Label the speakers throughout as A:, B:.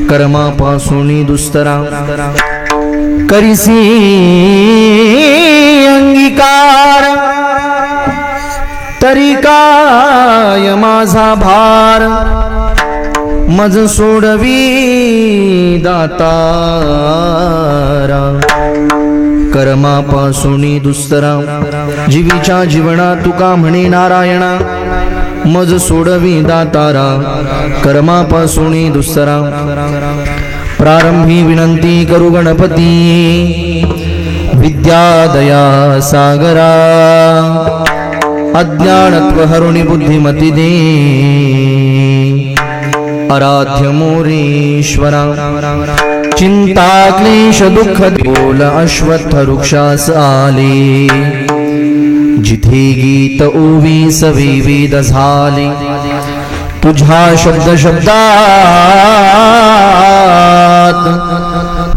A: कर्मापासून दुस्तरा करिसी अंगीकार तरी काय माझा भार मज सोडवी दातारा कर्मापासून दुस्तरा जीवीच्या जीवना तुका म्हणे नारायणा मज सोडवी दातारा कर्मापासून दुस्तरा प्रारंभी विनंती करू गणपती विद्या दया सागरा अज्ञानत्व हरुणी बुद्धिमती दे आराध्य मोरेश्वरा चिंता क्लेश दुःख बोल अश्वत्थ वृक्षास आले जिथे गीत ओवीस विविध झाले तुझ्या शब्द शब्दात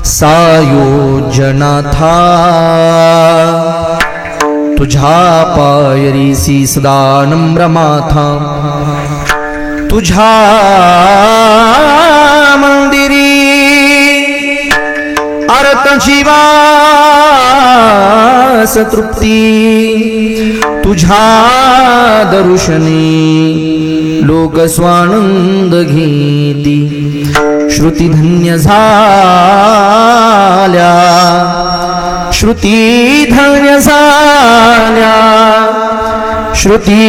A: सायोजनाथा तुझ्या पायरीसी सदा नम्र माथा तुझ्या मंदिरी अर्थ जीवास तृप्ती तुझ्या दर्शनी लोक स्वानंद घेती श्रुती धन्य झाल्या श्रुती धन्य झाल्या श्रुती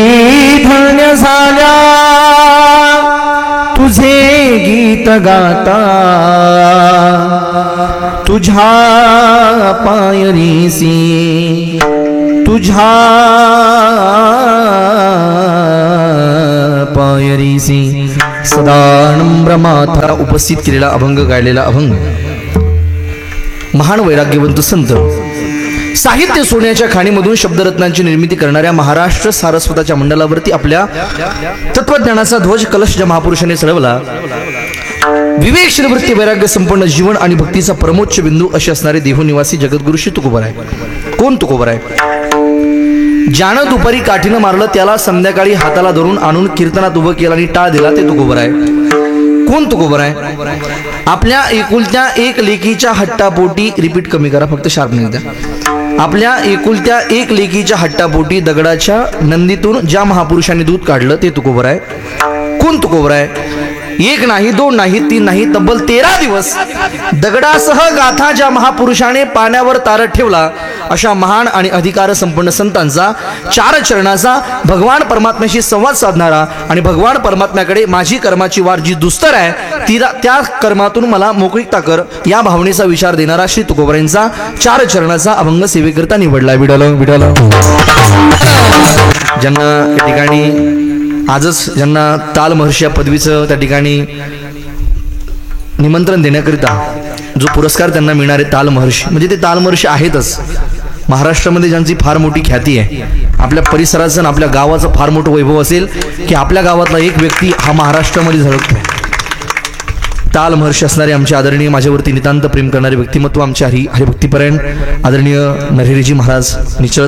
A: धन्य झाल्या तुझे गीत गाता तुझ्या पायरीसी तुझ्या पायरीसी सदा नम्र माथा उपस्थित केलेला अभंग गायलेला अभंग महान वैराग्यवंत संत साहित्य सोन्याच्या खाणीमधून शब्दरत्नांची निर्मिती करणाऱ्या महाराष्ट्र सारस्वताच्या मंडलावरती आपल्या तत्वज्ञानाचा ध्वज कलश ज्या महापुरुषाने चढवला विवेक वृत्ती वैराग्य संपन्न जीवन आणि भक्तीचा परमोच्च बिंदू असे असणारे देहनिवासी जगद्गुरु श्री तुकोबराय. कोण तुकोबराय? ज्यानं दुपारी काठीनं मारलं त्याला संध्याकाळी हाताला धरून आणून कीर्तनात उभं केलं आणि टाळ दिला ते तुकोबराय. कोण तुकोबराय? आपल्या एकुलत्या एक लेकीच्या हट्टापोटी रिपीट कमी करा फक्त शार्प नाही द्या. आपल्या एकुलत्या एक लेकीच्या हट्टापोटी दगडाच्या नंदीतून ज्या महापुरुषांनी दूध काढलं ते तुकोबराय. कोण तुकोबराय? एक नाही दोन नाही तीन नाही तब्बल 13 दिवस दगडासह गाथा ज्या महापुरुषाने पाण्यावर तारत ठेवला अशा महान आणि अधिकार संपन्न संतांचा चार चरणाचा भगवान परमात्म्याशी संवाद साधणारा आणि भगवान परमात्म्याकडे माझी कर्माची वाट जी दुस्तर आहे त्या कर्मातून मला मोकळीकता कर या भावनेचा विचार देणारा श्री तुकोबरायांचा चार चरणाचा अभंग सेवेकरता निवडला. विडल विडल ज्यांना या ठिकाणी आजच ज्यांना ताल महर्षी या पदवीचं त्या ठिकाणी निमंत्रण देण्याकरिता जो पुरस्कार त्यांना मिळणारे ताल महर्षी म्हणजे ते ताल महर्षी आहेतच. महाराष्ट्रामध्ये ज्यांची फार मोठी ख्याती आहे आपल्या परिसराचं आपल्या गावाचं फार मोठं वैभव असेल की आपल्या गावातला एक व्यक्ती हा महाराष्ट्रामध्ये झळकतो. ताल महर्षी असणारे आमचे आदरणीय माझ्यावरती नितांत प्रेम करणारे व्यक्तिमत्व आमचे हरिभक्तीपरायण आदरणीय नरहरीजी महाराज निचळ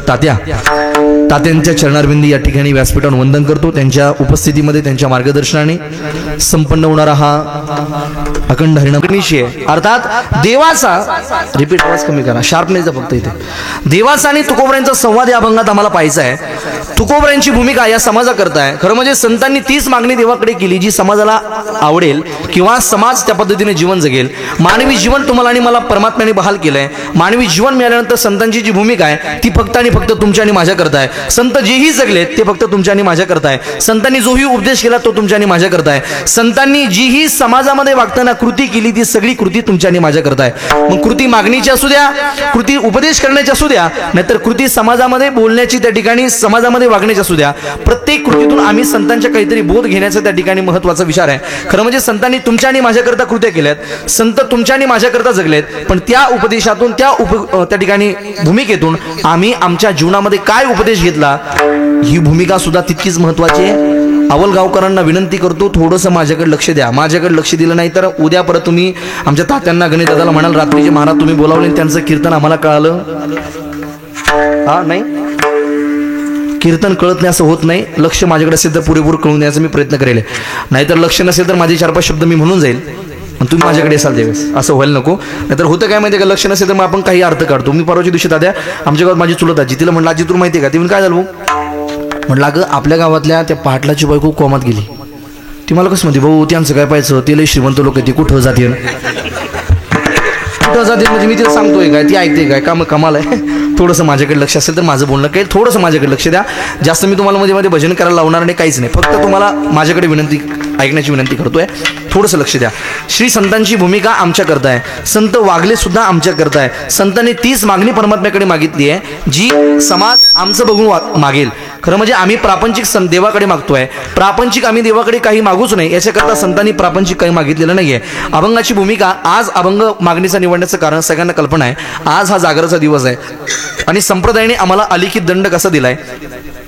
A: तात्यांच्या चरणारविंदी या ठिकाणी व्यासपीठावर वंदन करतो. त्यांच्या उपस्थितीमध्ये त्यांच्या मार्गदर्शनाने संपन्न होणारा हा अखंड हरिनामनिशी आहे. अर्थात देवाचा रिपीट आवाज कमी करा शार्प नाही फक्त इथे देवाचा आणि तुकोबरायांचा संवाद या अभंगात आम्हाला पाहायचा आहे. तुकोबरायांची भूमिका या समाजाकरता आहे. खरं म्हणजे संतांनी तीच मागणी देवाकडे केली जी समाजाला आवडेल किंवा समाज त्या पद्धतीने जीवन जगेल. मानवी जीवन तुम्हाला आणि मला परमात्म्याने बहाल केलंय. मानवी जीवन मिळाल्यानंतर संतांची जी भूमिका आहे ती फक्त आणि फक्त तुमच्या आणि माझ्या करता आहे. संत जेही जगलेत ते फक्त तुमच्या आणि माझ्या करता आहे. संतांनी जोही उपदेश केला तो तुमच्या आणि माझ्या करता आहे. संतांनी जीही समाजामध्ये वागताना कृती केली ती सगळी कृती तुमच्या आणि माझ्या करता आहे. मग कृती मागणीची असू द्या कृती उपदेश करण्याची असू द्या नाहीतर कृती समाजामध्ये बोलण्याची त्या ठिकाणी समाजामध्ये वागण्याची असू द्या प्रत्येक कृतीतून आम्ही संतांच्या काहीतरी बोध घेण्याचा त्या ठिकाणी महत्त्वाचा विचार आहे. खरं म्हणजे संतांनी तुमच्या आणि माझ्याकरता कृत्या केल्यात. संत तुमच्या आणि माझ्याकरता जगलेत पण त्या उपदेशातून त्या ठिकाणी भूमिकेतून आम्ही आमच्या जीवनामध्ये काय उपदेश घेतला ही भूमिका सुद्धा तितकीच महत्त्वाची आहे. अवलगावकरांना विनंती करतो थोडंसं माझ्याकडे लक्ष द्या. माझ्याकडे लक्ष दिलं नाही तर उद्या परत तुम्ही आमच्या तात्यांना गणेश दादाला म्हणाल रात्रीचे महाराज तुम्ही बोलावले त्यांचं कीर्तन आम्हाला कळालं हा नाही कीर्तन कळत नाही असं होत नाही. लक्ष माझ्याकडे असेल तर पुरेपूर कळून द्यायचा मी प्रयत्न करेल. नाहीतर लक्ष नसेल तर माझे 4-5 शब्द मी म्हणून जाईल आणि तुम्ही माझ्याकडे असाल त्यावेळेस. असं व्हायला नको. नाहीतर होतं काय माहिती आहे का, लक्ष नसेल तर मग आपण काही अर्थ काढतो. मी परवाच्या दिवशी दाद्या आमच्या गावात माझी चुलत आजी, तिला म्हटलं आजी तुला माहिती आहे का? ती काय झालं भाऊ? म्हटलं अगं आपल्या गावातल्या त्या पाटलाची बायको कोमात गेली. ती मला कसं म्हणते, भाऊ त्यांचं काय पाहायचं, ते लय श्रीमंत लोक आहे, ती कुठं जाते कुठं जाते म्हणजे मी तिला सांगतोय काय, ती ऐकते काय, का मग कमाल आहे. थोडंसं माझ्याकडे लक्ष असेल तर माझं बोलणं काही थोडंसं माझ्याकडे लक्ष द्या. जास्त मी तुम्हाला मध्ये मध्ये भजन करायला लावणार नाही, काहीच नाही. फक्त तुम्हाला माझ्याकडे विनंती ऐकण्याची विनंती करतोय, थोडंसं लक्ष द्या. श्री संतांची भूमिका आमच्या करता आहे. संत वागले सुद्धा आमच्या करता आहे. संतांनी 30 मागणी परमात्म्याकडे मागितली आहे, जी समाज आमचं बघून मागेल. खरं म्हणजे आम्ही प्रापंचिक देवाकडे मागतोय, प्रापंचिक आम्ही देवाकडे काही मागूच नाही. याच्याकरता संतांनी प्रापंचिक काही मागितलेलं नाहीये. अभंगाची भूमिका, आज अभंग मागणीचा निवडण्याचं कारण सगळ्यांना कल्पना आहे, आज हा जागराचा दिवस आहे आणि संप्रदायाने आम्हाला अलिखित दंड कसा दिलाय.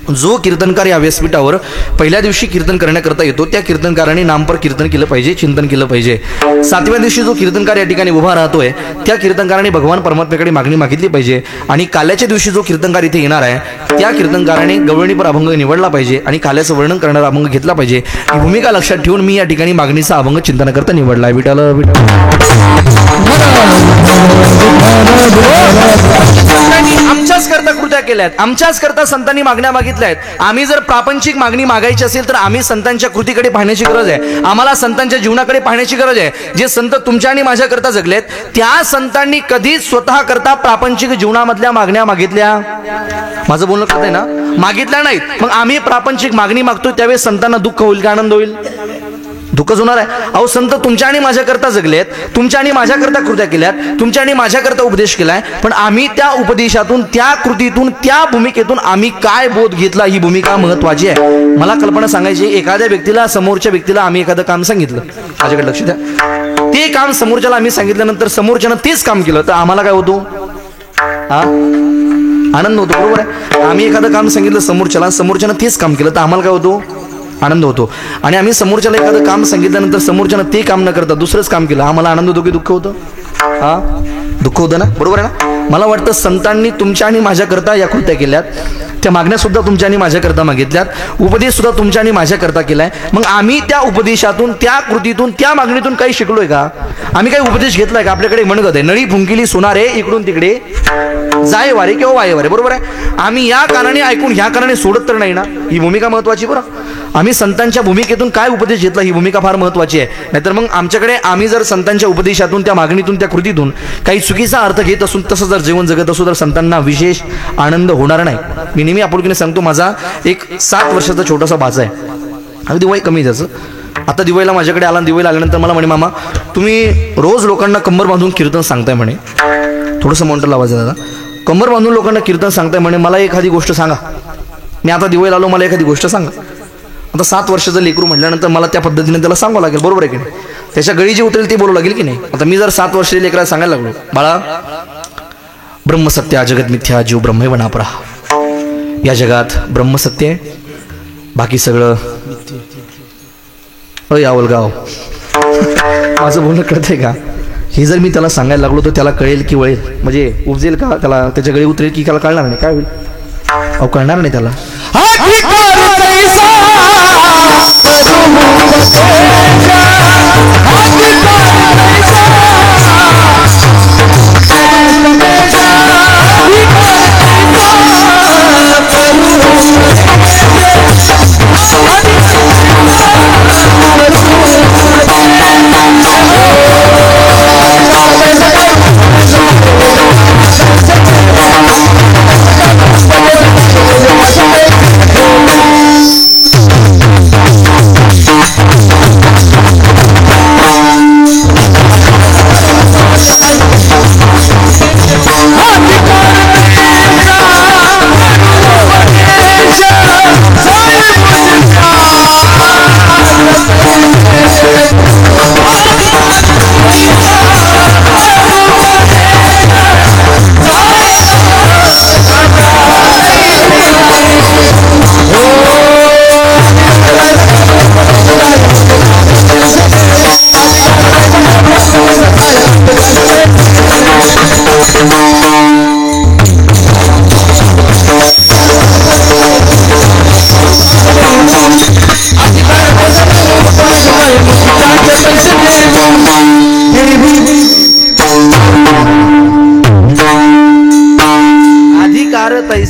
A: जो कीर्तनकार या व्यासपीठावर पहिल्या दिवशी कीर्तन करण्याकरता येतो, त्या कीर्तनकाराने नामपर कीर्तन केलं पाहिजे, चिंतन केलं पाहिजे. 7व्या दिवशी जो कीर्तनकार या ठिकाणी उभा राहतोय, त्या कीर्तनकाराने भगवान परमात्म्याकडे मागणी मागितली पाहिजे. आणि काल्याच्या दिवशी जो कीर्तनकार इथे येणार आहे, त्या कीर्तनकाराने गवळणीपर अभंग निवडला पाहिजे आणि काल्याचं वर्णन करणारा अभंग घेतला पाहिजे. ही भूमिका लक्षात ठेवून मी या ठिकाणी मागणीचा अभंग चिंतनाकरता निवडला आहे. विठाल आमच्याच करता कृत्या केल्यात, आमच्याच करता संतांनी मागण्या मागितल्या आहेत. आम्ही जर प्रापंचिक मागणी मागायची असेल तर आम्ही संतांच्या कृतीकडे पाहण्याची गरज आहे. आम्हाला संतांच्या जीवनाकडे पाहण्याची गरज आहे. जे संत तुमच्या आणि माझ्या करता जगलेत, त्या संतांनी कधीच स्वतः करता प्रापंचिक जीवनामधल्या मागण्या मागितल्या, माझं बोलणं कळतंय ना, मागितल्या नाहीत. मग आम्ही प्रापंचिक मागणी मागतो त्यावेळेस संतांना दुःख होईल की आनंद होईल? दुःखच होणार आहे. अहो संत तुमच्या आणि माझ्या करता जगलेत, तुमच्या आणि माझ्या करता कृत्या केल्यात, तुमच्या आणि माझ्या करता उपदेश केलाय, पण आम्ही त्या उपदेशातून, त्या कृतीतून, त्या भूमिकेतून आम्ही काय बोध घेतला, ही भूमिका महत्वाची आहे. मला कल्पना सांगायची, एखाद्या व्यक्तीला, समोरच्या व्यक्तीला आम्ही एखादं काम सांगितलं, माझ्याकडे लक्ष द्या, ते काम समोरच्याला आम्ही सांगितल्यानंतर समोरच्यानं तेच काम केलं तर आम्हाला काय होतो? आनंद होतो, बरोबर आहे. आम्ही एखादं काम सांगितलं समोरच्याला, समोरच्यानं तेच काम केलं तर आम्हाला काय होतो? आनंद होतो. आणि आम्ही समोरच्याला एखादं काम सांगितल्यानंतर समोरच्यानं ते काम न करता दुसरंच काम केलं, आम्हाला आनंद होतो की दुःख होतं? दुःख होतं ना, बरोबर आहे ना. मला वाटतं संतांनी तुमच्या आणि माझ्या करता या कृत्या केल्यात, त्या मागण्या सुद्धा तुमच्या आणि माझ्या करता मागितल्यात, उपदेश सुद्धा तुमच्या आणि माझ्या करता केलाय. मग आम्ही त्या उपदेशातून, त्या कृतीतून, त्या मागणीतून काही शिकलोय का? आम्ही काही उपदेश घेतलाय का? आपल्याकडे म्हणत आहे, नळी फुंकिली सोनारे इकडून तिकडे जाय वारे किंवा वाये वारे, बरोबर आहे. आम्ही या कारणाने ऐकून ह्या कारणाने सोडत तर नाही ना, ही भूमिका महत्वाची. बरं, आम्ही संतांच्या भूमिकेतून काय उपदेश घेतला, ही भूमिका फार महत्वाची आहे. नाहीतर मग आमच्याकडे आम्ही जर संतांच्या उपदेशातून, त्या मागणीतून, त्या कृतीतून काही चुकीचा अर्थ घेत असून तसं जर जीवन जगत असू तर संतांना विशेष आनंद होणार नाही. मी नेहमी आपुलकीने सांगतो, माझा एक 7 वर्षाचा छोटासा भाचा आहे, अगदी वय कमी त्याचं. आता दिवाळीला माझ्याकडे आला, दिवाळीला आल्यानंतर मला म्हणे, मामा तुम्ही रोज लोकांना कंबर बांधून कीर्तन सांगताय म्हणे. थोडंसं मॉनिटर लावायचं दादा, कंबर बांधून लोकांना कीर्तन सांगताय म्हणे, मला एखादी गोष्ट सांगा. मी आता दिवाळीला आलो, मला एखादी गोष्ट सांगा. आता 7 वर्षाचं लेकरू म्हटल्यानंतर मला त्या पद्धतीने त्याला सांगावं लागेल, बरोबर आहे की नाही. त्याच्या गळी जी उतरेल ती बोलू लागेल की नाही. आता मी जर 7 वर्षाच्या लेकराला सांगायला लागलो, बाळा ब्रह्मसत्य जगत मिथ्या, जीव ब्रह्मैव नापरा, या जगात ब्रह्मसत्य आहे, बाकी सगळं यावलगाव. माझं बोलणं कळतंय का? हे जर मी त्याला सांगायला लागलो तर त्याला कळेल की वळेल, म्हणजे उपजेल का त्याला, त्याच्या गळी उतरेल की त्याला कळणार नाही? काय होईल? अहो कळणार नाही त्याला.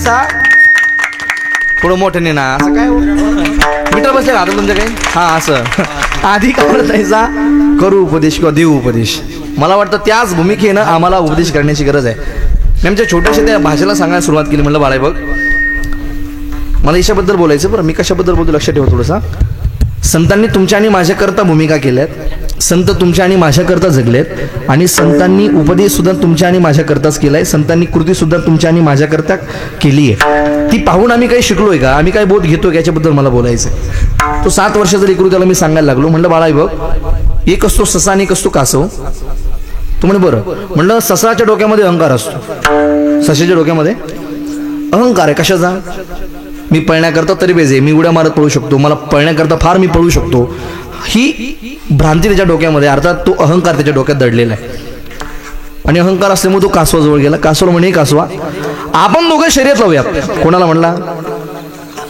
A: तैसा थोडं मोठ्याने ना असं काय मीटर बसले का आता तुमच्या काही हा असं आधी काळ तैसा करू उपदेश किंवा देऊ उपदेश. मला वाटतं त्याच भूमिकेनं आम्हाला उपदेश करण्याची गरज आहे. मी आमच्या छोट्याशा त्या भाषेला सांगायला सुरुवात केली. म्हणलं बाळा बघ मला ईशाबद्दल बोलायचं बरं. मी कशाबद्दल बोलतो लक्षात ठेवा थोडंसा. संतांनी तुमच्या आणि माझ्याकरता भूमिका केल्यात, संत तुमच्या आणि माझ्याकरता जगलेत आणि संतांनी उपदेश सुद्धा तुमच्या आणि माझ्याकरताच केलाय, संतांनी कृती सुद्धा तुमच्या आणि माझ्याकरता केली आहे. ती पाहून आम्ही काही शिकलोय का, आम्ही काय बोध घेतोय याच्याबद्दल मला बोलायचं आहे. तो 7 वर्षाचा लेकरू त्याला मी सांगायला लागलो. म्हणलं बाळा बघ एक असतो ससा आणि एक असतो कासव. तू म्हणे बरं. म्हणलं ससाच्या डोक्यामध्ये अहंकार असतो, सशाच्या डोक्यामध्ये अहंकार आहे. कशाचा? मी पळण्याकरता तरी बेजे, मी उड्या मारत पळू शकतो, मला पळण्याकरता फार मी पळू शकतो, ही भ्रांती त्याच्या डोक्यामध्ये. अर्थात तो अहंकार त्याच्या डोक्यात दडलेला आहे आणि अहंकार असल्यामुळे तो कासवाजवळ गेला. कासव म्हणे कासवा आपण दोघं शर्यत लावूयात. कोणाला म्हणला?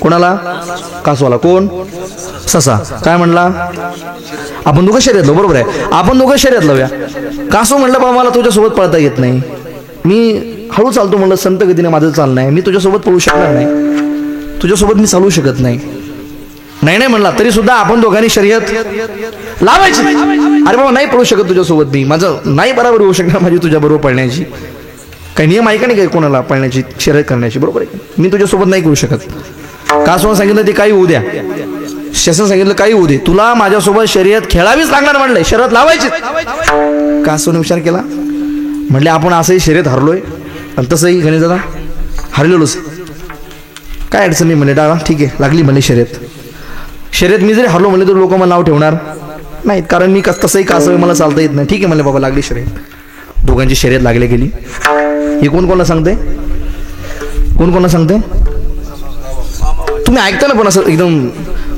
A: कोणाला? कासवाला. कोण? ससा. काय म्हणला? आपण दोघं शर्यत लावू. बरोबर आहे, आपण दोघं शर्यत लावूया. कासव म्हणलं बाबा मला तुझ्यासोबत पळता येत नाही, मी हळू चालतो. म्हणलं संत गतीने माझं चालणं आहे, मी तुझ्यासोबत पळू शकणार नाही, तुझ्यासोबत मी चालू शकत नाही. नाही म्हणला तरी सुद्धा आपण दोघांनी शर्यत लावायची. अरे बाबा नाही पळू शकत तुझ्यासोबत, मी माझं नाही बरोबर होऊ शकणार माझी तुझ्या बरोबर पळण्याची. काही नियम आहे का नाही काही कोणाला पळण्याची शर्यत करण्याची? बरोबर आहे, मी तुझ्यासोबत नाही करू शकत. कासवानं सांगितलं ते काही होऊ द्या, शासन सांगितलं काही होऊ दे, तुला माझ्यासोबत शर्यत खेळावीच लागणार. म्हणलंय शर्यत लावायची. कासवाने विचार केला. म्हणले आपण असंही शर्यत हरलोय आणि तसंही गणेश दादा हरलेलोच, काय अडचण नाही. म्हणले डावा ठीक आहे लागली म्हणले शर्यत. शर्यत मी जरी हरलो म्हणले तर लोक मला नाव ठेवणार नाहीत, कारण मी तसंही कासव मला चालता येत नाही. ठीक आहे म्हणले बाबा लागली शर्यत. दोघांची शर्यत लागली गेली. हे कोण कोणाला सांगते? कोण कोणाला सांगते? तुम्ही ऐकता ना पण असं एकदम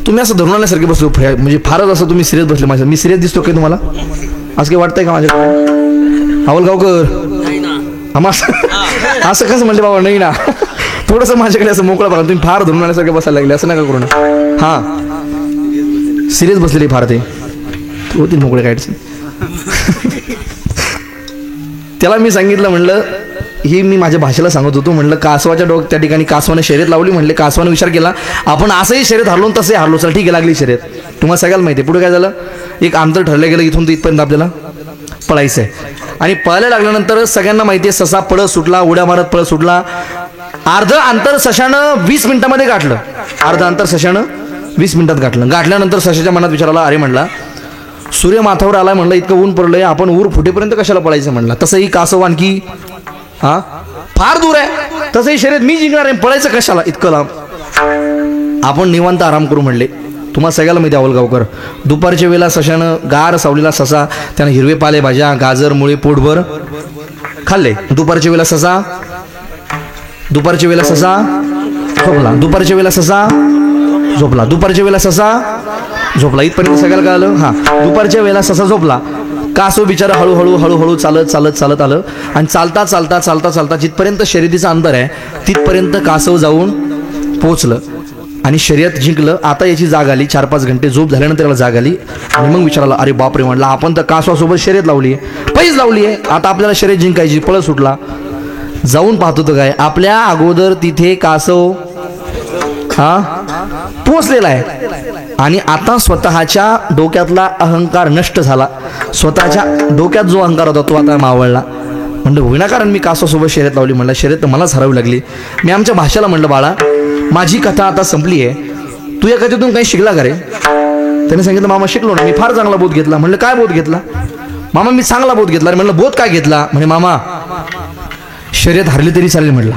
A: तुम्ही असं धरून आल्यासारखे बसलो, म्हणजे फारच असं तुम्ही सिरियस बसले. माझ्या मी सिरियस दिसतो काय तुम्हाला? असं काही वाटतंय का माझ्याकडे? आवलगावकर असं कसं म्हणले बाबा? नाही ना, थोडंसं माझ्याकडे असं मोकळं बघा. तुम्ही फार धरून आल्यासारखे बसायला लागले, असं नका करू ना. हा सिरियस बसलेली फार ते होतील मोकळे काढचे. त्याला मी सांगितलं म्हणलं ही मी माझ्या भाषेला सांगत होतो. म्हणलं कासवाच्या त्या ठिकाणी कासवाने शर्यत लावली. म्हणले कासवाने विचार केला आपण असंही शर्यत हरलो तसंही हरलो, चल ठीक आहे लागली शर्यत. तुम्हाला सगळ्याला माहिती आहे पुढे काय झालं. एक अंतर ठरलं गेलं, इथून तर इथपर्यंत आपल्याला पळायचं आहे. आणि पळायला लागल्यानंतर सगळ्यांना माहिती आहे ससा पळत सुटला, उड्या मारत पळत सुटला. अर्ध अंतर सशानं 20 मिनिटामध्ये गाठलं. अर्ध अंतर सशानं 20 मिनिटात गाठलं. गाठल्यानंतर सशाच्या मनात विचार आला, अरे म्हणला सूर्य माथावर आलाय, म्हणलं इतकं ऊन पडलंय, आपण ऊर फुटेपर्यंत कशाला पळायचं म्हणला. तसंही कासव आणखी फार दूर आहे, तसंही शर्यत मी जिंकणार आहे, पळायचं कशाला इतकं लांब. आपण निवांत आराम करू म्हणले. तुम्हाला सगळ्याला माहिती आवलगावकर दुपारच्या वेळेला सशानं गार सावलीला ससा त्यानं हिरवे पालेभाज्या गाजर मुळे पोटभर खाल्ले. दुपारच्या वेळेला ससा झोपला. दुपारच्या वेळेला ससा झोपला. दुपारच्या वेळेला ससा झोपला. इथपर्यंत सगळ्याला कळालं. हा दुपारच्या वेळेला ससा झोपला. कासव बिचारा हळूहळू चालत आलं आणि चालता जिथपर्यंत शर्यतीचं अंतर आहे तिथपर्यंत कासव जाऊन पोहोचलं आणि शर्यत जिंकलं. आता याची जाग आली. 4-5 घंटे झोप झाल्यानंतर याला जाग आली आणि मग विचारला, अरे बापरे म्हणलं आपण तर कासवासोबत शर्यत लावली आहे, पैज लावली आहे, आता आपल्याला शर्यत जिंकायची. पळत सुटला. जाऊन पाहतो तर काय आपल्या अगोदर तिथे कासव पोचलेला आहे आणि आता स्वतःच्या डोक्यातला अहंकार नष्ट झाला. स्वतःच्या डोक्यात जो अहंकार होता तो आता मावळला. म्हणलं विनाकारण मी कासवासोबत शर्यत लावली. म्हणलं शर्यत तर मलाच हरावी लागली. मी आमच्या भाषेला म्हणलं बाळा माझी कथा आता संपली आहे, तू या कथेतून काही शिकला का रे? त्याने सांगितलं मामा शिकलो ना, मी फार चांगला बोध घेतला. म्हणलं काय बोध घेतला? मामा मी चांगला बोध घेतला. म्हणलं बोध काय घेतला? म्हणे मामा शर्यत हरली तरी चालेल म्हटला,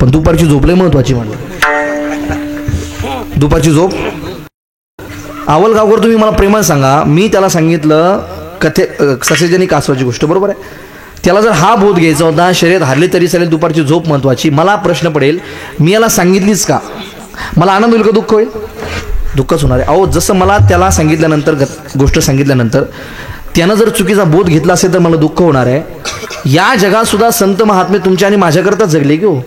A: पण दुपारची झोप लय महत्वाची. म्हणलं दुपारची झोप. आवलगावकर तुम्ही मला प्रेमाने सांगा, मी त्याला सांगितलं ससेज आणि कासवाची गोष्ट बरोबर आहे. त्याला जर हा बोध घ्यायचा होता शर्यत हरली तरी चालेल दुपारची झोप महत्वाची, मला प्रश्न पडेल मी याला सांगितलीच का? मला आनंद होईल का दुःख होईल? दुःखच होणार आहे. अहो जसं मला त्याला सांगितल्यानंतर गोष्ट सांगितल्यानंतर त्यानं जर चुकीचा बोध घेतला असेल तर मला दुःख होणार आहे. या जगात सुद्धा संत महात्मे तुमच्या आणि माझ्याकरता जगले की हो.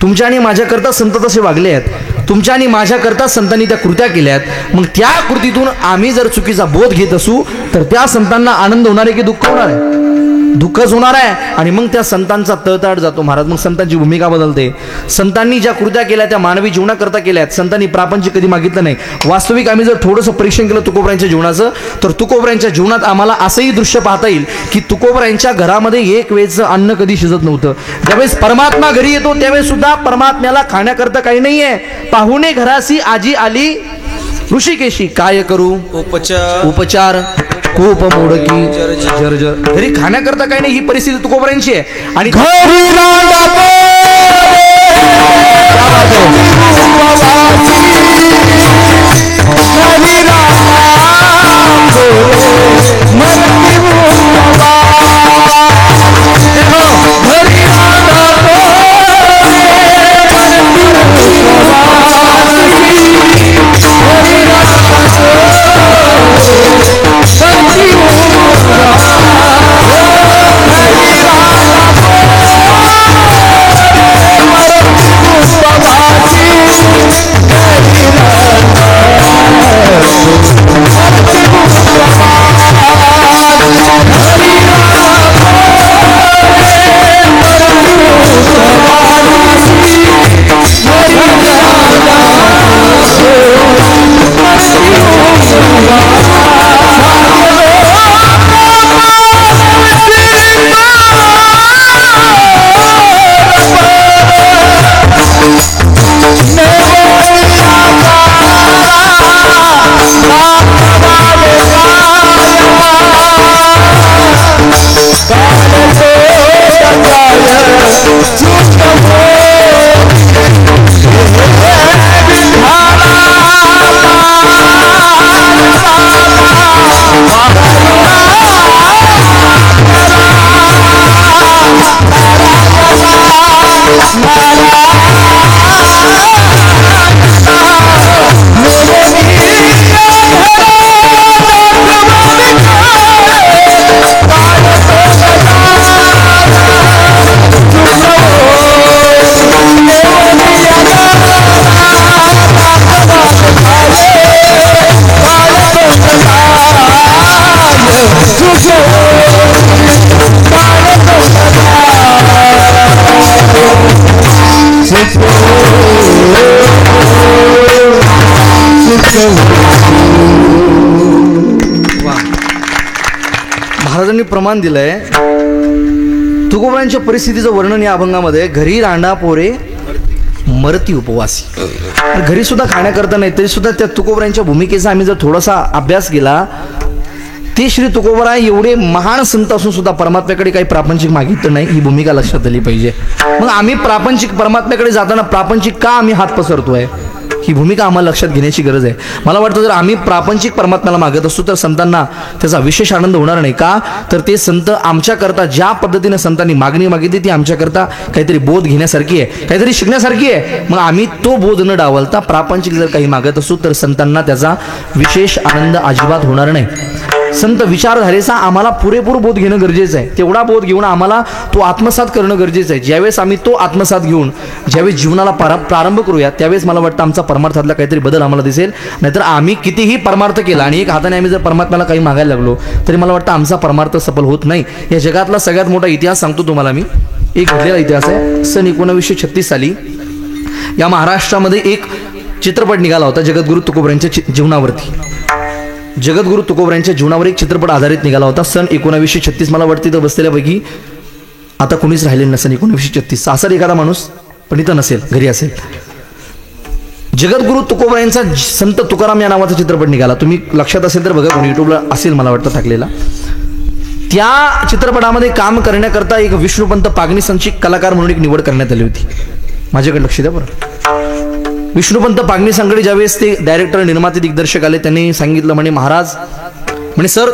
A: तुमच्या आणि माझ्याकरता संत तसे वागले आहेत, तुमच्या आणि माझ्याकरता संतांनी त्या कृत्या केल्या आहेत. मग त्या कृतीतून आम्ही जर चुकीचा बोध घेत असू तर त्या संतांना आनंद होणार आहे की दुःख होणार आहे? दुःखच होणार आहे. आणि मग त्या संतांचा तळतळ जातो महाराज. मग संतांची भूमिका बदलते. संतांनी ज्या कृत्या केल्या त्या मानवी जीवनाकरता केल्यात. संतांनी प्रापंचिक कधी मागितलं नाही. वास्तविक आम्ही जर थोडंसं परीक्षण केलं तुकोबरायांच्या जीवनाचं, तर तुकोबरायांच्या जीवनात आम्हाला असंही दृश्य पाहता येईल की तुकोबरायांच्या घरामध्ये एक वेळचं अन्न कधी शिजत नव्हतं. ज्यावेळेस परमात्मा घरी येतो त्यावेळेस सुद्धा परमात्म्याला खाण्याकरता काही नाहीये. पाहुणे घरासी आजी आली ऋषिकेशी, काय करू उपचार खूप मोडकी जर्जर. घरी खाण्याकरता काही नाही. ही परिस्थिती तुकोबरायांची आहे. आणि महाराजांनी प्रमाण दिलंय. तुकोबरायांच्या परिस्थितीचं वर्णन या अभंगामध्ये, घरी रांडा पोरे मरती उपवासी. घरी सुद्धा खाण्याकरता नाही तरी सुद्धा त्या तुकोबरायांच्या भूमिकेचा आम्ही जर थोडासा अभ्यास केला, ते श्री तुकोबराय एवढे महान संत असून सुद्धा परमात्म्याकडे काही प्रापंचिक मागितलं नाही. ही भूमिका लक्षात आली पाहिजे. मग आम्ही प्रापंचिक परमात्म्याकडे जाताना प्रापंचिक का आम्ही हात पसरतोय, ही भूमिका आम्हाला लक्षात घेण्याची गरज आहे. मला वाटतं जर आम्ही प्रापंचिक परमात्म्याला मागत असतो तर संतांना त्याचा विशेष आनंद होणार नाही. का तर ते संत आमच्याकरता ज्या पद्धतीने संतांनी मागणी मागितली ती आमच्याकरता काहीतरी बोध घेण्यासारखी आहे, काहीतरी शिकण्यासारखी आहे. मग आम्ही तो बोध न डावलता प्रापंचिक जर काही मागत असू तर संतांना त्याचा विशेष आनंद अजिबात होणार नाही. संत विचारधारेचा आम्हाला पुरेपूर बोध घेणं गरजेचं आहे. तेवढा बोध घेऊन आम्हाला तो आत्मसात करणं गरजेचं आहे. ज्यावेळेस आम्ही तो आत्मसात घेऊन ज्यावेळेस जीवनाला प्रारंभ करूया त्यावेळेस मला वाटतं आमचा परमार्थातला काहीतरी बदल आम्हाला दिसेल. नाहीतर आम्ही कितीही परमार्थ केला आणि एक हाताने आम्ही जर परमात्म्याला काही मागायला लागलो तरी मला वाटतं आमचा परमार्थ सफल होत नाही. या जगातला सगळ्यात मोठा इतिहास सांगतो तुम्हाला मी. एक घडलेला इतिहास आहे. सन 1936 साली या महाराष्ट्रामध्ये एक चित्रपट निघाला होता जगद्गुरु तुकोबरायांच्या जीवनावरती. जगद्गुरु तुकोबरायांच्या जीवनावर एक चित्रपट आधारित निघाला होता सन 1936. मला वाटतं इथं बसलेल्यापैकी आता कोणीच राहिलेलं नसेल 1936. असेल एखादा माणूस पण इथं नसेल, घरी असेल. जगद्गुरु तुकोबरायांचा संत तुकाराम या नावाचा चित्रपट निघाला. तुम्ही लक्षात असेल तर बघा, कोणी युट्यूबला असेल मला वाटतं टाकलेला. त्या चित्रपटामध्ये काम करण्याकरता एक विष्णुपंत पागनीसांची कलाकार म्हणून एक निवड करण्यात आली होती. माझ्याकडे लक्ष द्या बरं. विष्णुपंत पागनीसांकडे ज्यावेळेस ते डायरेक्टर निर्माते दिग्दर्शक आले त्यांनी सांगितलं, म्हणे महाराज, म्हणे सर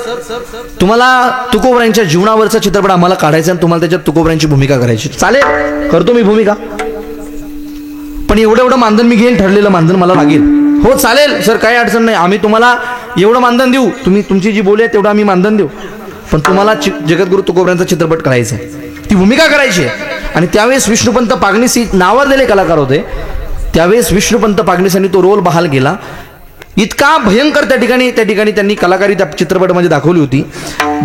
A: तुम्हाला तुकोबरायांच्या जीवनावरचा चित्रपट आम्हाला काढायचा आणि तुम्हाला त्याच्यात तुकोबरायांची भूमिका करायची. चालेल, करतो मी भूमिका, पण एवढं मानधन मी घेईन, ठरलेलं मानधन मला लागेल. हो चालेल सर, काही अडचण नाही, आम्ही तुम्हाला एवढं मानधन देऊ, तुम्ही तुमची जी बोली आहे तेवढं आम्ही मानधन देऊ, पण तुम्हाला जगद्गुरु तुकोबरायांचा चित्रपट करायचा आहे, ती भूमिका करायची आहे. आणि त्यावेळेस विष्णुपंत पागनीसी नावाजलेले कलाकार होते. त्यावेळेस विष्णुपंत पागनीसांनी तो रोल बहाल केला. इतका भयंकर त्या ठिकाणी त्यांनी कलाकारी त्या चित्रपटामध्ये दाखवली होती.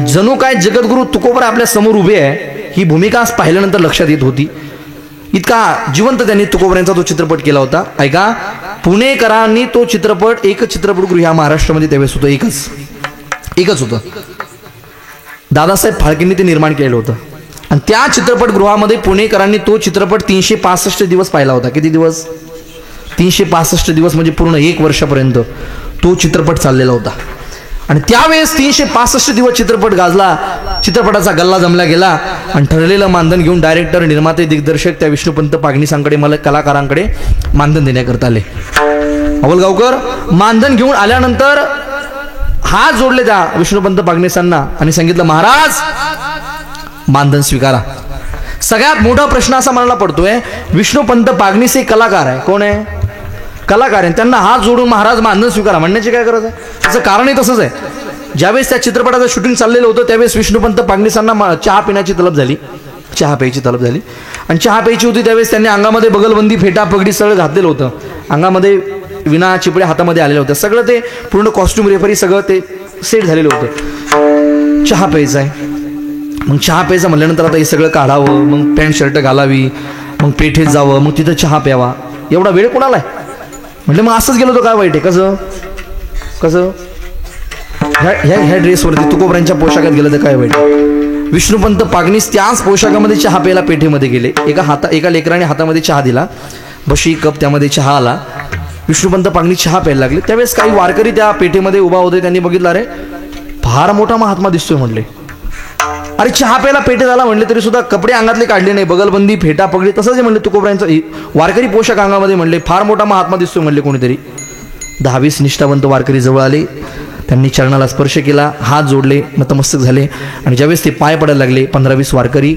A: जणू काय जगद्गुरु तुकोबरा आपल्या समोर उभे आहे ही भूमिका पाहिल्यानंतर लक्षात येत होती. इतका जिवंत त्यांनी तुकोबऱ्यांचा तो चित्रपट केला होता. ऐका, पुणेकरांनी तो चित्रपट, एकच चित्रपटगृह ह्या महाराष्ट्रामध्ये त्यावेळेस होतं, एकच होतं. दादासाहेब फाळकेंनी ते निर्माण केलं होतं आणि त्या चित्रपटगृहामध्ये पुणेकरांनी तो चित्रपट 365 दिवस पाहिला होता. किती दिवस? 365 दिवस, म्हणजे पूर्ण 1 वर्षापर्यंत तो चित्रपट चाललेला होता. आणि त्यावेळेस 365 दिवस चित्रपट गाजला, चित्रपटाचा गल्ला जमला गेला आणि ठरलेलं मानधन घेऊन डायरेक्टर, निर्माते, दिग्दर्शक त्या विष्णुपंत पागनीसांकडे, मला कलाकारांकडे मानधन देण्याकरता आले. अवलगावकर मानधन घेऊन आल्यानंतर हात जोडले त्या विष्णुपंत पागनीसांना आणि सांगितलं, महाराज मानधन स्वीकारा. सगळ्यात मोठा प्रश्न असा मला पडतोय, विष्णुपंत पागनीस हे कलाकार आहे. कोण आहे? कलाकार आहे. त्यांना हात जोडून महाराज मानधन स्वीकारा म्हणण्याची काय गरज आहे? त्याचं कारणही तसंच आहे. ज्यावेळेस त्या चित्रपटाचं शूटिंग चाललेलं होतं त्यावेळेस विष्णुपंत पागनीसांना चहा पिण्याची तलब झाली, चहा प्यायची तलब झाली. आणि चहा प्यायची होती त्यावेळेस त्यांनी अंगामध्ये बगलबंदी, फेटा, पगडी सगळं घातलेलं होतं. अंगामध्ये विना चिपड्या हातामध्ये आलेलं होतं. सगळं ते पूर्ण कॉस्ट्युम, रेफरी सगळं ते सेट झालेलं होतं. चहा प्यायचा आहे. मग चहा प्यायचा म्हणल्यानंतर आता हे सगळं काढावं, मग पॅन्ट शर्ट घालावी, मग पेठेत जावं, मग तिथं चहा प्यावा. एवढा वेळ कोणाला आहे? म्हटलं मग असंच गेलो तर काय वाईट आहे? कसं ह्या ड्रेसवरती तुकोबऱ्यांच्या पोशाखात गेलं तर काय वाईट? विष्णुपंत पागनीस त्याच पोशाखामध्ये चहा प्यायला पेठेमध्ये गेले. एका लेकराने हातामध्ये चहा दिला, बशी कप, त्यामध्ये चहा आला. विष्णुपंत पागनीस चहा प्यायला लागले. त्यावेळेस काही वारकरी त्या पेठेमध्ये उभा होते. त्यांनी बघितलं, अरे फार मोठा महात्मा दिसतोय. म्हणले, अरे चहा प्यायला पेठेत आला म्हणले तरी सुद्धा कपडे अंगातले काढले नाही, बगलबंदी, फेटा, पगडी तसंच म्हणले. तुकोबऱ्यांचा वारकरी पोशाख अंगामध्ये. म्हणले फार मोठा महात्मा दिसतोय म्हणले कोणीतरी. 10-20 निष्ठावंत वारकरी जवळ आले. त्यांनी चरणाला स्पर्श केला, हात जोडले, नतमस्तक झाले. आणि ज्यावेळेस ते पाय पडायला लागले 15-20 वारकरी,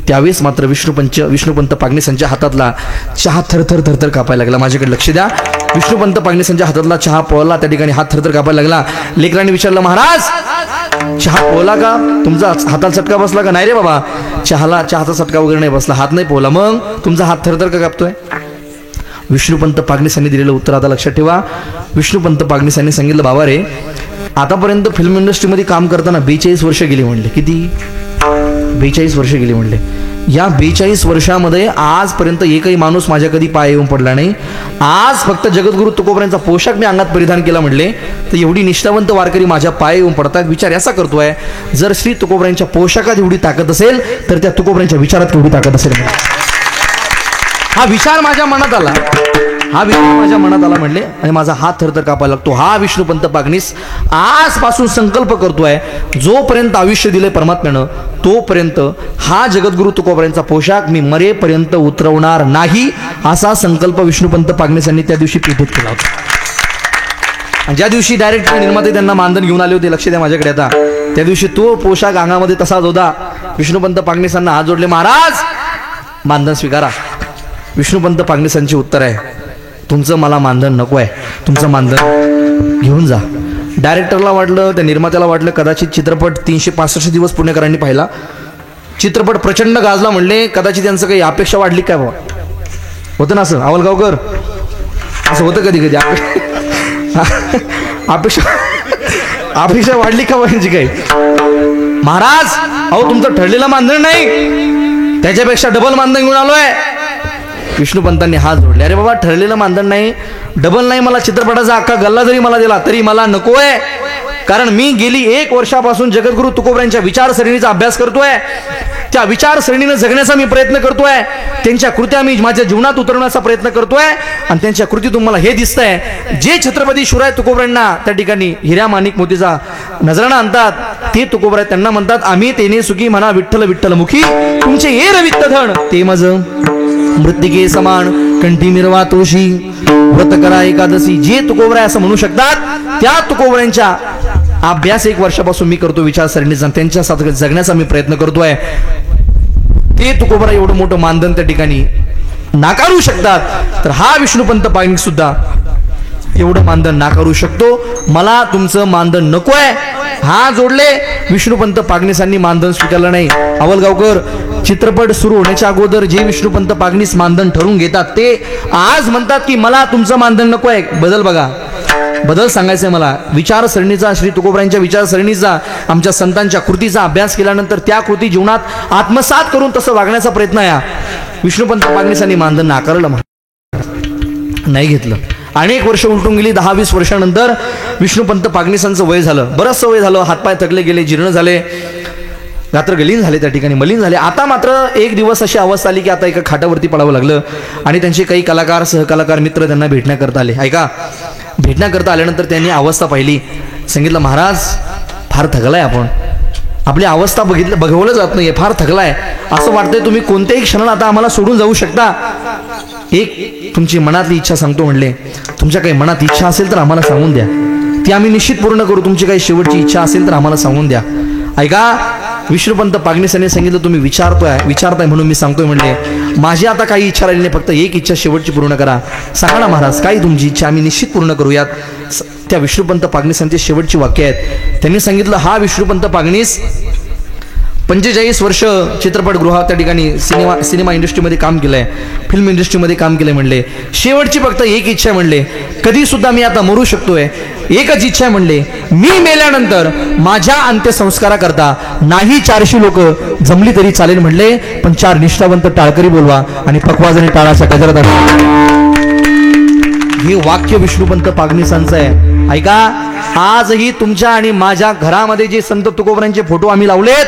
A: त्यावेळेस मात्र विष्णुपंत पागनीसांच्या हातातला चहा थरथर कापायला लागला. माझ्याकडे लक्ष द्या. विष्णुपंत पागनीसांच्या हातातला चहा पोळला, त्या ठिकाणी हात थरथर कापायला लागला. लेकरांनी विचारलं, महाराज चहा पोहला का? तुमचा हाताला चटका बसला का? नाही रे बाबा, चहाचा चटका वगैरे नाही बसला, हात नाही पोहला. मग तुमचा हात थरथर का कापतोय? विष्णुपंत पागनीसांनी दिलेलं उत्तर आता लक्षात ठेवा. विष्णुपंत पागनीसांनी सांगितलं, बाबा रे, आतापर्यंत फिल्म इंडस्ट्रीमध्ये काम करताना 42 वर्ष गेली म्हणले. किती? 42 वर्ष गेली म्हणले. या 42 वर्षामध्ये आजपर्यंत एकही माणूस माझ्या कधी पाय येऊन पडला नाही. आज फक्त जगद्गुरु तुकोबऱ्यांचा पोशाख मी अंगात परिधान केला म्हणले तर एवढी निष्ठावंत वारकरी माझ्या पाय येऊन पडतात. विचार असा करतोय, जर श्री तुकोबऱ्यांच्या पोशाखात एवढी ताकद असेल तर त्या तुकोबऱ्यांच्या विचारात केवढी ताकद असेल. हा विचार माझ्या मनात आला, म्हणले आणि माझा हात थरथर कापायला लागतो. हा विष्णुपंत पागनीस आजपासून संकल्प करतोय, जोपर्यंत आयुष्य दिले परमात्म्यानं तोपर्यंत हा जगद्गुरु तुकोबऱ्यांचा पोशाख मी मरेपर्यंत उतरवणार नाही, असा संकल्प विष्णुपंत पागनीस यांनी त्या दिवशी पेठेत केला होता. आणि ज्या दिवशी डायरेक्ट निर्माते त्यांना मानधन घेऊन आले होते, लक्ष द्या माझ्याकडे आता, त्या दिवशी तो पोशाख अंगामध्ये तसाच होता. विष्णुपंत पागनीसांना हात जोडले, महाराज मानधन स्वीकारा. विष्णुपंत पागनीसांचे उत्तर आहे, तुमचं मला मानधन नको आहे, तुमचं मानधन घेऊन जा. डायरेक्टरला वाटलं, त्या निर्मात्याला वाटलं कदाचित चित्रपट 365 दिवस पुणेकरांनी पाहिला, चित्रपट प्रचंड गाजला, म्हणले कदाचित त्यांचं काही अपेक्षा वाढली काय बाबा. होतं ना असं अवलगावकर? असं होतं कधी कधी अपेक्षा वाढली का म्हणजे काही? महाराज अहो तुमचं ठरलेलं मानधन नाही, त्याच्यापेक्षा डबल मानधन घेऊन आलोय. विष्णुपंतांनी हात जोडले, अरे बाबा ठरलेलं मानधन नाही, डबल नाही, मला चित्रपटाचा अख्खा गल्ला जरी मला दिला तरी मला नकोय. कारण मी गेली 1 वर्षापासून जगद्गुरु तुकोबऱ्यांच्या विचारसरणीचा अभ्यास करतोय, त्या विचारसरणीने जगण्याचा मी प्रयत्न करतोय, त्यांच्या कृत्या मी माझ्या जीवनात उतरवण्याचा प्रयत्न करतोय. आणि त्यांच्या कृतीतून मला हे दिसतंय, जे छत्रपती शिवराय तुकोबऱ्यांना त्या ठिकाणी हिऱ्या माणिक मोतीचा नजराणा आणतात, ते तुकोबराय त्यांना म्हणतात, आम्ही तेने सुखी म्हणा विठ्ठल विठ्ठल मुखी, तुमचे ये रवित्त धन ते मज मृत्तिके समान कंठी मिरवा तुळशी व्रत करा एकादशी. जे तुकोबराय असं म्हणू शकतात, त्या तुकोबऱ्यांच्या अभ्यास 1 वर्षापासून मी करतो, विचारसरणीचा त्यांच्या साथ जगण्याचा मी प्रयत्न करतोय. ते तुकोबराय एवढं मोठं मानधन त्या ठिकाणी नाकारू शकतात, तर हा विष्णुपंत पागनीस सुद्धा एवढं मानधन नाकारू शकतो. मला तुमचं मानधन नकोय. हा जोडले. विष्णुपंत पागनीसांनी मानधन स्वीकारलं नाही. अवलगावकर, चित्रपट सुरू होण्याच्या अगोदर जे विष्णुपंत पागनीस मानधन ठरवून घेतात, ते आज म्हणतात की मला तुमचं मानधन नको आहे. बदल बघा, बदल सांगायचा आहे मला. विचारसरणीचा, श्री तुकोबरायांच्या विचारसरणीचा, आमच्या संतांच्या कृतीचा अभ्यास केल्यानंतर त्या कृती जीवनात आत्मसात करून तसं वागण्याचा प्रयत्न आहे. विष्णुपंत पागनीसांनी मानधन नाकारलं, नाही घेतलं. अनेक वर्ष उलटून गेली. 10-20 वर्षानंतर विष्णुपंत पागनीसांचं वय झालं, बरंचसं वय झालं, हातपाय थकले गेले, जीर्ण झाले, रात्र गलीन झाले, त्या ठिकाणी मलिन झाले. आता मात्र एक दिवस अशी अवस्था आली की आता एका खाटावरती पडावं लागलं आणि त्यांचे काही कलाकार, सहकलाकार मित्र त्यांना भेटण्याकरता आले. ऐका, भेटण्याकरता आल्यानंतर त्यांनी अवस्था पाहिली. सांगितलं, महाराज फार थकलाय आपण, आपली अवस्था बघवलं जात नाहीये, फार थकलाय, असं वाटतंय तुम्ही कोणत्याही क्षणाला आता आम्हाला सोडून जाऊ शकता. एक तुमची मनातली इच्छा सांगतो म्हणले, तुमच्या काही मनात इच्छा असेल तर आम्हाला सांगून द्या, ती आम्ही निश्चित पूर्ण करू. तुमची काही शेवटची इच्छा असेल तर आम्हाला सांगून द्या. ऐका, विष्णुपंत पागनीसांनी सांगितलं, तुम्ही विचारताय म्हणून मी सांगतोय म्हणले, माझी आता काही इच्छा राहिली नाही, फक्त एक इच्छा शेवटची पूर्ण करा. सांगा ना महाराज, काय तुमची इच्छा, आम्ही निश्चित पूर्ण करूयात. त्या विष्णुपंत पागनीसांची शेवटची वाक्य आहेत. त्यांनी सांगितलं, हा विष्णुपंत पागनीस 45 वर्ष चित्रपटगृहात त्या ठिकाणी सिनेमा इंडस्ट्रीमध्ये काम केलंय, फिल्म इंडस्ट्रीमध्ये काम केलंय. म्हणले शेवटची फक्त एक इच्छा आहे म्हणले, कधी सुद्धा मी आता मरू शकतोय, एकच इच्छा आहे म्हणले, मी मेल्यानंतर माझ्या अंत्यसंस्काराकरता नाही 400 लोक जमली तरी चालेल म्हणले, पण 4 निष्ठावंत टाळकरी बोलवा आणि पकवाज आणि टाळाच्या गजरात. हे वाक्य विष्णुपंत पागनीसांचं आहे. ऐका, आजही तुमच्या आणि माझ्या घरामध्ये जे संत तुकोबरांचे फोटो आम्ही लावलेत,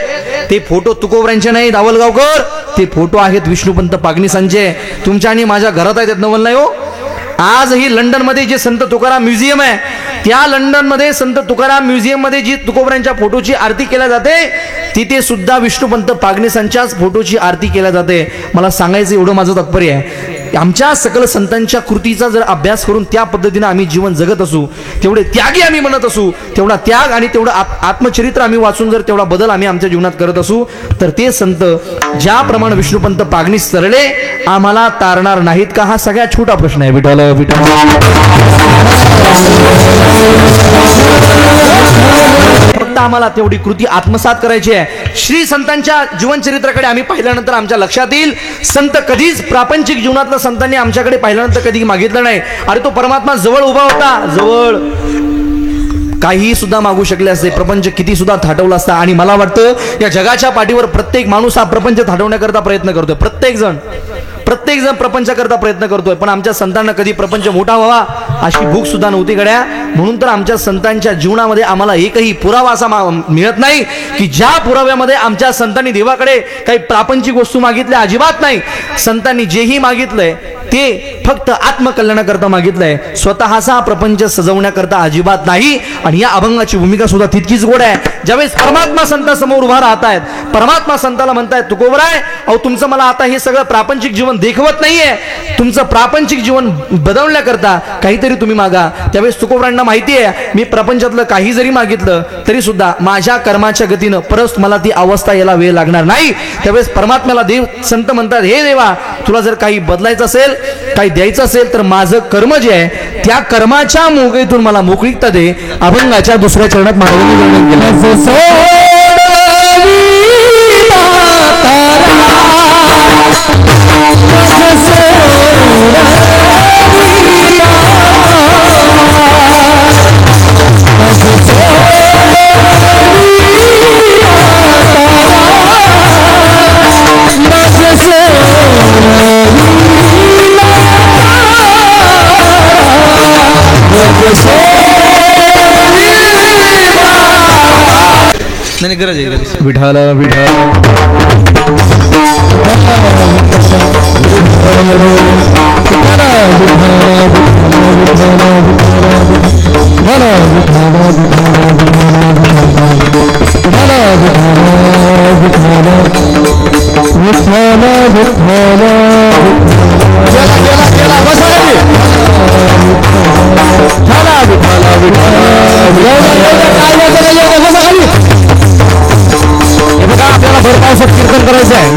A: ते फोटो तुकोबरांचे नाही दावलगावकर, ते फोटो आहेत विष्णुपंत पागनीसांचे. तुमच्या आणि माझ्या घरात आहेत, नवल नाही हो. आजही लंडनमध्ये जे संत तुकाराम म्युझियम आहे, त्या लंडनमध्ये संत तुकाराम म्युझियम मध्ये जी तुकोबरांच्या फोटोची आरती केल्या जाते, तिथे सुद्धा विष्णुपंत पागनीसांच्याच फोटोची आरती केल्या जाते. मला सांगायचं एवढं माझं तात्पर्य आहे, आमच्या सकल संतांच्या कृतीचा जर अभ्यास करून त्या पद्धतीने आम्ही जीवन जगत असू, तेवढे त्यागी आम्ही म्हणत असू, तेवढा त्याग आणि तेवढं आत्मचरित्र आम्ही वाचून जर तेवढा बदल आम्ही आमच्या जीवनात करत असू, तर ते संत ज्याप्रमाणे विष्णुपंत पागनीस तरले आम्हाला तारणार नाहीत का? हा सगळ्यात छोटा प्रश्न आहे. विठ्ठल विठ्ठल फक्त आम्हाला तेवढी कृती आत्मसात करायची आहे. श्री संतांच्या जीवनचरित्राकडे आम्ही पाहिल्यानंतर आमच्या लक्षात येईल, संत कधीच प्रापंचिक जीवनातल्या संतांनी आमच्याकडे पाहिल्यानंतर कधी मागितलं नाही. अरे तो परमात्मा जवळ उभा होता, जवळ काही सुद्धा मागू शकले असते, प्रपंच किती सुद्धा थाटवला असता. आणि मला वाटतं या जगाच्या पाठीवर प्रत्येक माणूस हा प्रपंच थाटवण्याकरता प्रयत्न करतोय, प्रत्येक जण प्रपंच करता प्रयत्न करतोय. पण आमच्या संतांना कधी प्रपंच मोठा व्हावा अशी भूक सुद्धा नव्हती गड्या. म्हणून तर आमच्या संतांच्या जीवनामध्ये आम्हाला एकही पुरावा असा मिळत नाही की ज्या पुराव्यामध्ये आमच्या संतांनी देवाकडे काही प्रापंचिक वस्तू मागितल्या, अजिबात नाही. संतांनी जेही मागितलंय ते फक्त आत्मकल्याणाकरता मागितलंय, स्वतःचा प्रपंच सजवण्याकरता अजिबात नाही. आणि या अभंगाची भूमिका सुद्धा तितकीच गोड आहे. ज्यावेळेस परमात्मा संतांसमोर उभा राहतायत, परमात्मा संताला म्हणतायत, तुकोबराय अहो तुमचं मला आता हे सगळं प्रापंचिक जीवन देखवत नाहीये, तुमचं प्रापंचिक जीवन बदलण्याकरता काहीतरी तुम्ही मागा. त्यावेळेस तुकोबरांना माहिती आहे, मी प्रपंचातलं काही जरी मागितलं तरी सुद्धा माझ्या कर्माच्या गतीनं परत मला ती अवस्था यायला वेळ लागणार नाही. त्यावेळेस परमात्म्याला देव संत म्हणतात, हे देवा तुला जर काही बदलायचं असेल, काही द्यायचं असेल तर माझं कर्म जे आहे त्या कर्माच्या मोगेतून मला मोकळीकता दे. अभंगाच्या दुसऱ्या चरणात महाराजांनी वर्णन केलं. नाही गरज आहे. विठाला आपल्याला भरपावसात कीर्तन करायचं आहे.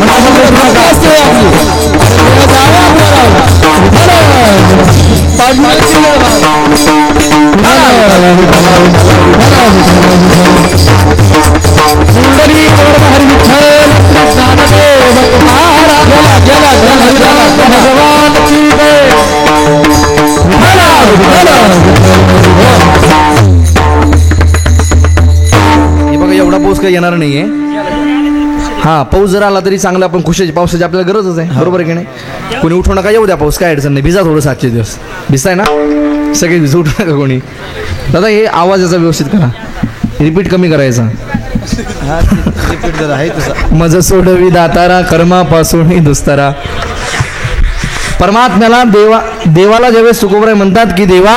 A: भगवान काही येणार नाहीये. हा, पाऊस जर आला तरी चांगला, पण पावसाची आपल्याला गरजच आहे, बरोबर आहे की नाही. कोणी उठू नका, येऊ द्या पाऊस, काय अडचण नाही. भिजा थोडं 7 दिवस भिजताय ना, सगळे भिजू, उठू नका कोणी. दादा हे आवाज याचा व्यवस्थित करा, रिपीट कमी करायचा.
B: रिपीट जरा आहे तुझा.
A: मज सोडवी दातारा कर्मापासून दुस्तारा. परमात्म्याला देवाला ज्यावेळेस तुकोबराय म्हणतात की देवा